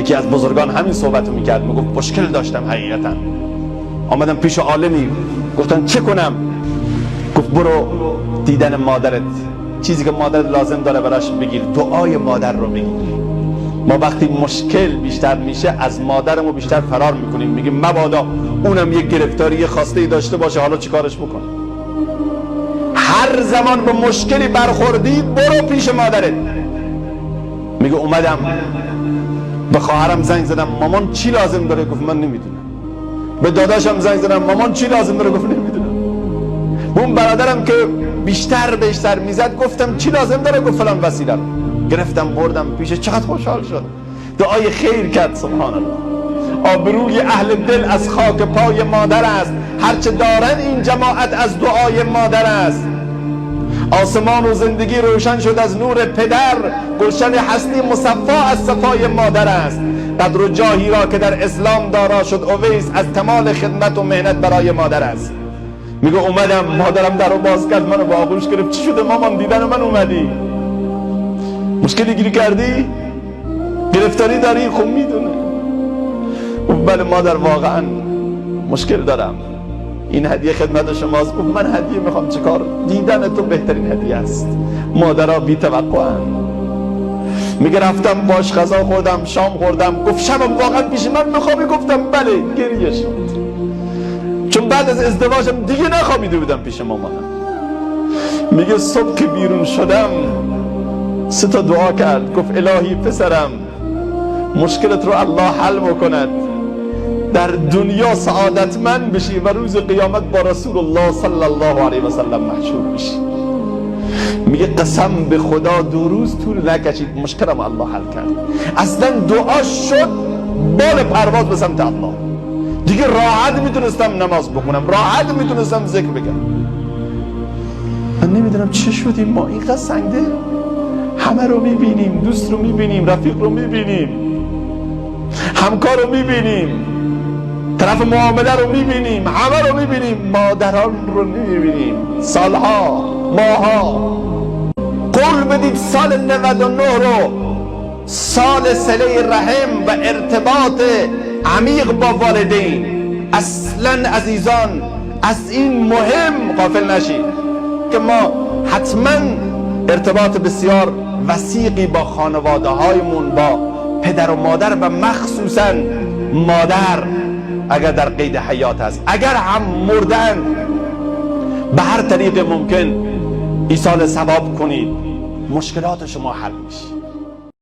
یکی از بزرگان همین صحبتو میکرد، میگفت مشکل داشتم حقیقتا، آمدم پیش عالمی، گفتن چه کنم؟ گفت برو دیدن مادرت، چیزی که مادرت لازم داره براش بگیر، دعای مادر رو بگیر. ما وقتی مشکل بیشتر میشه از مادرمو بیشتر فرار میکنیم، میگیم مبادا اونم یک گرفتاری، یه خواسته داشته باشه، حالا چیکارش بکن؟ هر زمان به مشکلی برخوردی برو پیش مادرت. میگه اومدم به خواهرم زنگ زدم، مامان چی لازم داره؟ گفت من نمیدونم. به داداشم زنگ زدم، مامان چی لازم داره؟ گفت نمیدونم. اون برادرم که بیشتر بهشتر میزد گفتم چی لازم داره؟ گفت فلان وسیله رو گرفتم بردم پیش، چقدر خوشحال شد، دعای خیر کرد. سبحان الله. آبروی اهل دل از خاک پای مادر است، هرچه دارن این جماعت از دعای مادر است. آسمان و زندگی روشن شد از نور پدر، گلشن هستی مصفا از صفای مادر است. قدر و جاهی را که در اسلام دارا شد اویس، از کمال خدمت و مهنت برای مادر است. میگه اومدم، مادرم در رو باز کرد، منو با آغوش گرفت، چی شده مامان دیدن من اومدی؟ مشکلی گیری کردی؟ گرفتاری داری؟ خب میدونه. بله مادر واقعا مشکل دارم، این هدیه خدمت شماست. گفت من هدیه میخوام، چیکار؟ دیدن تو بهترین هدیه است. مادرها بی توقعن. میگه رفتم باش غذا خوردم، شام خوردم، گفت شبم واقعا پیش من میخوابی؟ گفتم بله. گریه شد، چون بعد از ازدواجم دیگه نخوابیده بودم پیش مامانم. میگه صبح که بیرون شدم 3 تا دعا کرد، گفت الهی پسرم مشکلت رو الله حل بکند، در دنیا سعادتمند بشی و روز قیامت با رسول الله صلی الله علیه و سلم محشور بشی. میگه قسم به خدا 2 روز طول نکشید مشکلم الله حل کرد. اصلا دعا شد بال پرواز به سمت الله. دیگه راحت میتونستم نماز بخونم، راحت میتونستم ذکر بگم. من نمیدونم چه شدیم ما اینقدر سنگده. همه رو میبینیم، دوست رو میبینیم، رفیق رو میبینیم، همکار رو میبینیم، طرف معامله رو میبینیم، همه رو میبینیم، مادران رو نمیبینیم. سالها، ماها. قول بدید سال 99 رو سال صله رحم و ارتباط عمیق با والدین. اصلا عزیزان از این مهم غافل نشید که ما حتما ارتباط بسیار وثیقی با خانواده هایمون، با پدر و مادر و مخصوصا مادر اگر در قید حیات هست، اگر هم مردن به هر طریق ممکن ایصال ثواب کنید، مشکلات شما حل میشه.